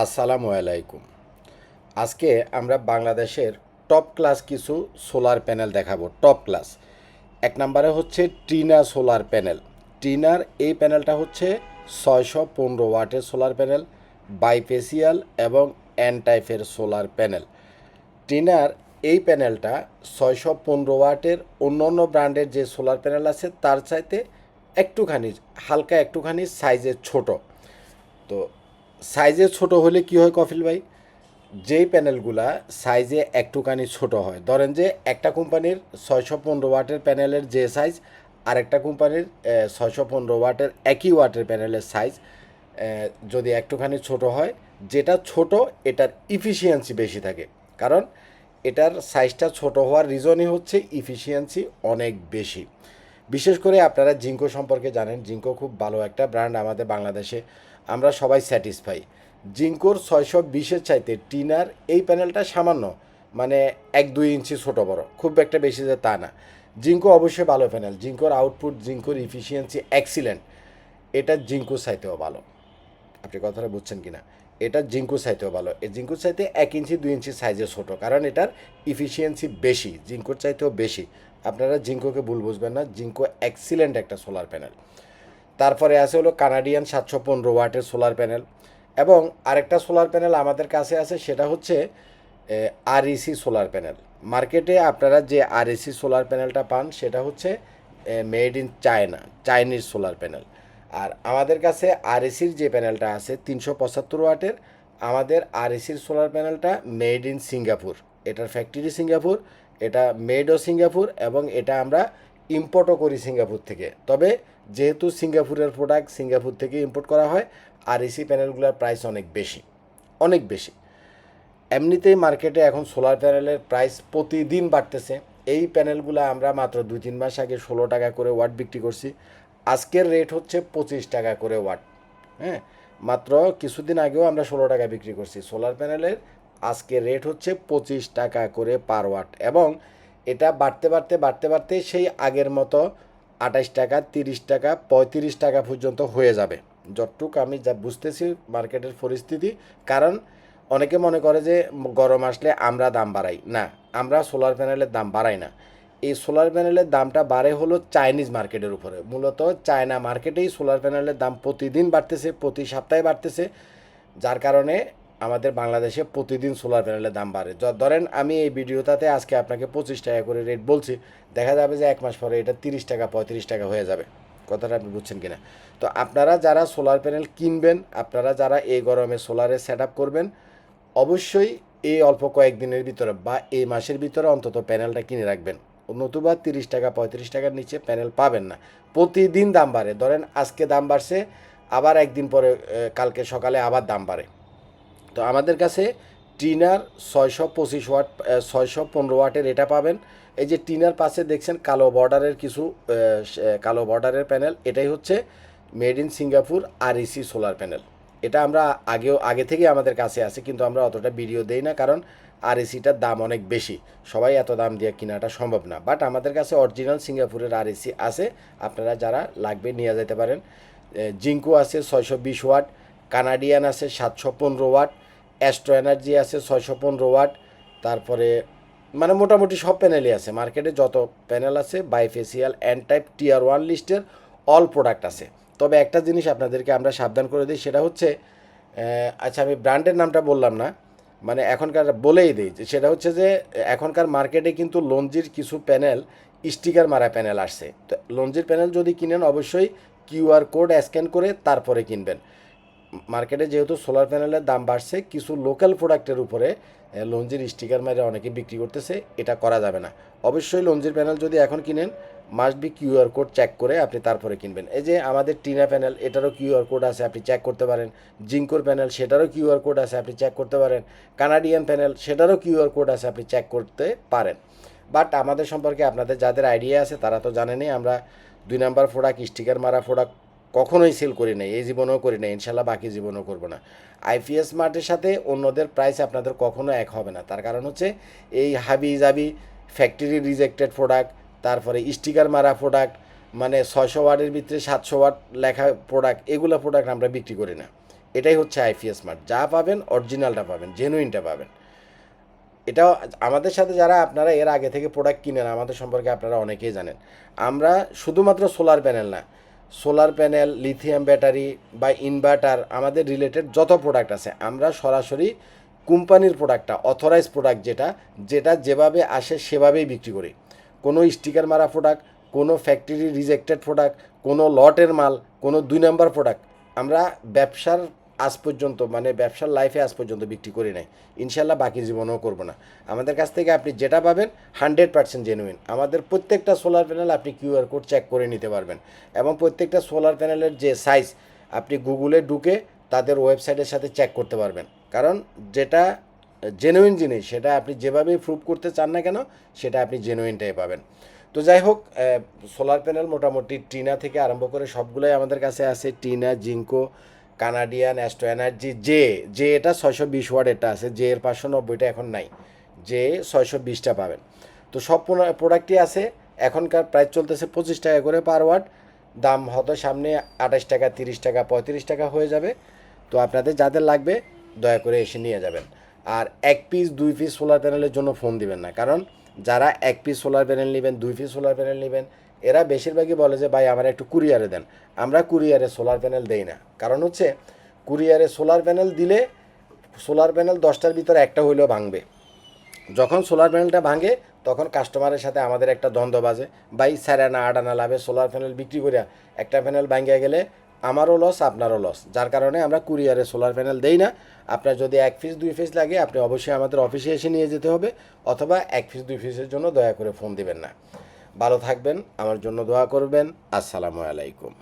আসসালামু আলাইকুম। আজকে আমরা বাংলাদেশের টপ ক্লাস কিছু সোলার প্যানেল দেখাবো। টপ ক্লাস এক নম্বরে হচ্ছে টিনা সোলার প্যানেল। টিনার এই প্যানেলটা হচ্ছে 615 ওয়াটের সোলার প্যানেল, বাইফেসিয়াল এবং এন টাইপের সোলার প্যানেল। টিনার এই প্যানেলটা 615 ওয়াটের অন্য অন্য ব্র্যান্ডের যে সোলার প্যানেল আছে তার চাইতে একটুখানি হালকা একটুখানি সাইজে ছোট। তো সাইজে ছোট হলে কি হয় কফিল ভাই, যেই প্যানেলগুলা সাইজে একটুখানি ছোট হয়, ধরেন যে একটা কোম্পানির 615 ওয়াটের প্যানেলের যে সাইজ আর একটা কোম্পানির 615 ওয়াটের একই ওয়াটের প্যানেলের সাইজ যদি একটুখানি ছোট হয়, যেটা ছোট এটার ইফিসিয়েন্সি বেশি থাকে। কারণ এটার সাইজটা ছোট হওয়ার রিজনই হচ্ছে ইফিসিয়েন্সি অনেক বেশি। বিশেষ করে আপনারা জিঙ্কো সম্পর্কে জানেন, জিঙ্কো খুব ভালো একটা ব্র্যান্ড আমাদের বাংলাদেশে, আমরা সবাই স্যাটিসফাই। জিঙ্কোর 620-এর চাইতে টিনার এই প্যানেলটা সামান্য মানে 1-2 ইঞ্চি ছোটো বড়, খুব একটা বেশি যে তা না। জিঙ্কো অবশ্যই ভালো প্যানেল, জিঙ্কোর আউটপুট জিঙ্কোর ইফিসিয়েন্সি এক্সিলেন্ট, এটা জিঙ্কোর চাইতেও ভালো। আপনি কথাটা বুঝছেন কি না? এটা জিঙ্কুর চাইতেও ভালো, এই জিঙ্কুর চাইতে 1 ইঞ্চি 2 ইঞ্চি সাইজে ছোটো, কারণ এটার ইফিসিয়েন্সি বেশি, জিঙ্কুর চাইতেও বেশি। আপনারা জিঙ্কোকে ভুল বুঝবেন না, জিঙ্কো এক্সিলেন্ট একটা সোলার প্যানেল। তারপরে আছে হলো কানাডিয়ান 715 ওয়াটের সোলার প্যানেল, এবং আরেকটা সোলার প্যানেল আমাদের কাছে আছে, সেটা হচ্ছে আরইসি সোলার প্যানেল। মার্কেটে আপনারা যে আরইসি সোলার প্যানেলটা পান সেটা হচ্ছে made in China, Chinese solar প্যানেল। আর আমাদের কাছে আরএসির যে প্যানেলটা আছে 375 ওয়াটের, আমাদের আরএসির সোলার প্যানেলটা মেড ইন সিঙ্গাপুর, এটার ফ্যাক্টরি সিঙ্গাপুর, এটা মেডও সিঙ্গাপুর, এবং এটা আমরা ইম্পোর্টও করি সিঙ্গাপুর থেকে। তবে যেহেতু সিঙ্গাপুরের প্রোডাক্ট সিঙ্গাপুর থেকে ইম্পোর্ট করা হয়, আরএসি প্যানেলগুলোর প্রাইস অনেক বেশি, অনেক বেশি। এমনিতেই মার্কেটে এখন সোলার প্যানেলের প্রাইস প্রতিদিন বাড়তেছে। এই প্যানেলগুলো আমরা মাত্র 2-3 মাস আগে 16 টাকা করে ওয়াট বিক্রি করছি, আজকের রেট হচ্ছে 25 টাকা করে ওয়াট। হ্যাঁ, মাত্র কিছুদিন আগেও আমরা 16 টাকা বিক্রি করছি সোলার প্যানেলের, আজকের রেট হচ্ছে 25 টাকা করে পার ওয়াট, এবং এটা বাড়তে বাড়তে বাড়তে বাড়তে সেই আগের মতো 28 টাকা, 30 টাকা, 35 টাকা পর্যন্ত হয়ে যাবে, যতটুক আমি যা বুঝতেছি মার্কেটের পরিস্থিতি। কারণ অনেকে মনে করে যে গরম আসলে আমরা দাম বাড়াই, না, আমরা সোলার প্যানেলের দাম বাড়াই না। এই সোলার প্যানেলের দামটা বাড়ে হলো চাইনিজ মার্কেটের উপরে, মূলত চায়না মার্কেটেই সোলার প্যানেলের দাম প্রতিদিন বাড়তেছে, প্রতি সপ্তাহে বাড়তেছে, যার কারণে আমাদের বাংলাদেশে প্রতিদিন সোলার প্যানেলের দাম বাড়ে। ধরেন আমি এই ভিডিওটাতে আজকে আপনাকে 25 টাকা করে রেট বলছি, দেখা যাবে যে 1 মাস পরে এটা 30 টাকা 35 টাকা হয়ে যাবে। কথাটা আপনি বুঝছেন কিনা? তো আপনারা যারা সোলার প্যানেল কিনবেন, আপনারা যারা এই গরমে সোলারে সেট আপ করবেন, অবশ্যই এই অল্প কয়েকদিনের ভিতরে বা এই মাসের ভিতরে অন্তত প্যানেলটা কিনে রাখবেন, নতুবা 30 টাকা 35 টাকার নিচে প্যানেল পাবেন না। প্রতিদিন দাম বাড়ে, ধরেন আজকে দাম বাড়ছে, আবার একদিন পরে কালকে সকালে আবার দাম বাড়ে। তো আমাদের কাছে টিনার 625 ওয়াট 615 ওয়াটের এটা পাবেন। এই যে টিনার পাশে দেখছেন কালো বর্ডারের কিছু কালো বর্ডারের প্যানেল, এটাই হচ্ছে made in Singapore REC solar panel. এটা আমরা আগে থেকে আমাদের কাছে আছে, কিন্তু আমরা অতটা ভিডিও দেই না, কারণ আরইসিটার দাম অনেক বেশি, সবাই এত দাম দিয়ে কেনাটা সম্ভব না। বাট আমাদের কাছে অরিজিনাল সিঙ্গাপুরের আরইসি আছে, আপনারা যারা লাগবে নিয়ে যেতে পারেন। জিঙ্কো আছে 620 ওয়াট, কানাডিয়ান আছে 715 ওয়াট, অ্যাস্ট্রো এনার্জি আছে 615 ওয়াট, তারপরে মানে মোটামুটি সব প্যানেলই আছে, মার্কেটে যত প্যানেল আছে বাইফেসিয়াল এন টাইপ টিয়ার 1 লিস্টের অল প্রোডাক্ট আছে। তবে একটা জিনিস আপনাদেরকে আমরা সাবধান করে দিই, সেটা হচ্ছে আচ্ছা আমি ব্র্যান্ডের নামটা বললাম না, মানে এখনকার বলেই দিই, যে সেটা হচ্ছে যে এখনকার মার্কেটে কিন্তু লঞ্জির কিছু প্যানেল স্টিকার মারা প্যানেল আসছে। তো লঞ্জির প্যানেল যদি কিনেন অবশ্যই কিউআর কোড স্ক্যান করে তারপরে কিনবেন। মার্কেটে যেহেতু সোলার প্যানেলের দাম বাড়ছে, কিছু লোকাল প্রোডাক্টের উপরে লঞ্জির স্টিকার মেরে অনেকে বিক্রি করতেছে, এটা করা যাবে না। অবশ্যই লঞ্জির প্যানেল যদি এখন কিনেন must be QR code check করে আপনি তারপরে কিনবেন। এই যে আমাদের টিনা প্যানেল, এটারও কিউআর কোড আছে, আপনি চেক করতে পারেন। জিঙ্কোর প্যানেল, সেটারও কিউআর কোড আছে, আপনি চেক করতে পারেন। কানাডিয়ান প্যানেল, সেটারও কিউআর কোড আছে, আপনি চেক করতে পারেন। বাট আমাদের সম্পর্কে আপনাদের যাদের আইডিয়া আছে তারা তো জানেনই, আমরা 2 নাম্বার প্রোডাক্ট, স্টিকার মারা প্রোডাক্ট কখনোই সেল করি নাই, এই জীবনেও করি নাই, ইনশাল্লাহ বাকি জীবনেও করবো না। আইপিএস মার্টের সাথে অন্যদের প্রাইস আপনাদের কখনো এক হবে না, তার কারণ হচ্ছে এই হাবি জাবি ফ্যাক্টরি রিজেক্টেড প্রোডাক্ট, তারপরে স্টিকার মারা প্রোডাক্ট, মানে 600 ওয়াটের ভিতরে 700 ওয়াট লেখা প্রোডাক্ট, এগুলো প্রোডাক্ট আমরা বিক্রি করি না। এটাই হচ্ছে আইপিএস স্মার্ট। যা পাবেন অরিজিনালটা পাবেন, জেনুইনটা পাবেন। এটাও আমাদের সাথে যারা আপনারা এর আগে থেকে প্রোডাক্ট কিনেন, আমাদের সম্পর্কে আপনারা অনেকেই জানেন। আমরা শুধুমাত্র সোলার প্যানেল না, সোলার প্যানেল, লিথিয়াম ব্যাটারি বা ইনভার্টার, আমাদের রিলেটেড যত প্রোডাক্ট আছে আমরা সরাসরি কোম্পানির প্রোডাক্টটা, অথরাইজ প্রোডাক্ট যেটা যেটা যেভাবে আসে সেভাবেই বিক্রি করি। কোনো স্টিকার মারা প্রোডাক্ট, কোনো ফ্যাক্টরি রিজেক্টেড প্রোডাক্ট, কোনো লটের মাল, কোনো 2 নম্বর প্রোডাক্ট আমরা ব্যবসার আজ পর্যন্ত, মানে ব্যবসার লাইফে আজ পর্যন্ত বিক্রি করি নাই, ইনশাল্লাহ বাকি জীবনেও করবো না। আমাদের কাছ থেকে আপনি যেটা পাবেন 100% জেনুইন। আমাদের প্রত্যেকটা সোলার প্যানেল আপনি কিউআর কোড চেক করে নিতে পারবেন, এবং প্রত্যেকটা সোলার প্যানেলের যে সাইজ আপনি গুগলে ঢুকে তাদের ওয়েবসাইটের সাথে চেক করতে পারবেন। কারণ যেটা জেনুইন জিনিস সেটা আপনি যেভাবেই প্রুভ করতে চান না কেন, সেটা আপনি জেনুইনটাই পাবেন। তো যাই হোক, সোলার প্যানেল মোটামুটি টিনা থেকে আরম্ভ করে সবগুলোই আমাদের কাছে আছে। Tina, ginkgo, Canadian, astro energy, যে এটা 620 ওয়াট এটা আছে, যে এর 590টা এখন নাই, যে 620টা পাবেন। তো সব প্রোডাক্টই আছে। এখনকার প্রাইস চলতেছে 25 টাকা করে পার ওয়াট। দাম হয়তো সামনে 28 টাকা, 30 টাকা, 35 টাকা হয়ে যাবে। তো আপনাদের যাদের লাগবে দয়া করে এসে নিয়ে যাবেন। আর 1 পিস 2 পিস সোলার প্যানেলের জন্য ফোন দিবেন না, কারণ যারা 1 পিস সোলার প্যানেল নেবেন, 2 পিস সোলার প্যানেল নেবেন, এরা বেশিরভাগই বলে যে ভাই আমার একটু কুরিয়ারে দেন। আমরা কুরিয়ারে সোলার প্যানেল দেই না। কারণ হচ্ছে কুরিয়ারে সোলার প্যানেল দিলে সোলার প্যানেল 10টার ভিতরে একটা হইলেও ভাঙবে। যখন সোলার প্যানেলটা ভাঙে তখন কাস্টমারের সাথে আমাদের একটা দ্বন্দ্ব বাজে, ভাই 4 আনা 8 আনা লাভে সোলার প্যানেল বিক্রি করিয়া একটা প্যানেল ভাঙিয়া গেলে আমারও লস, আপনারও লস। যার কারণে আমরা কুরিয়ারে সোলার প্যানেল দেই না। আপনার যদি 1 পিস 2 পিস লাগে আপনি অবশ্যই আমাদের অফিসে এসে নিয়ে যেতে হবে, অথবা 1 পিস 2 পিসের জন্য দয়া করে ফোন দিবেন না। ভালো থাকবেন, আমার জন্য দোয়া করবেন। আসসালামু আলাইকুম।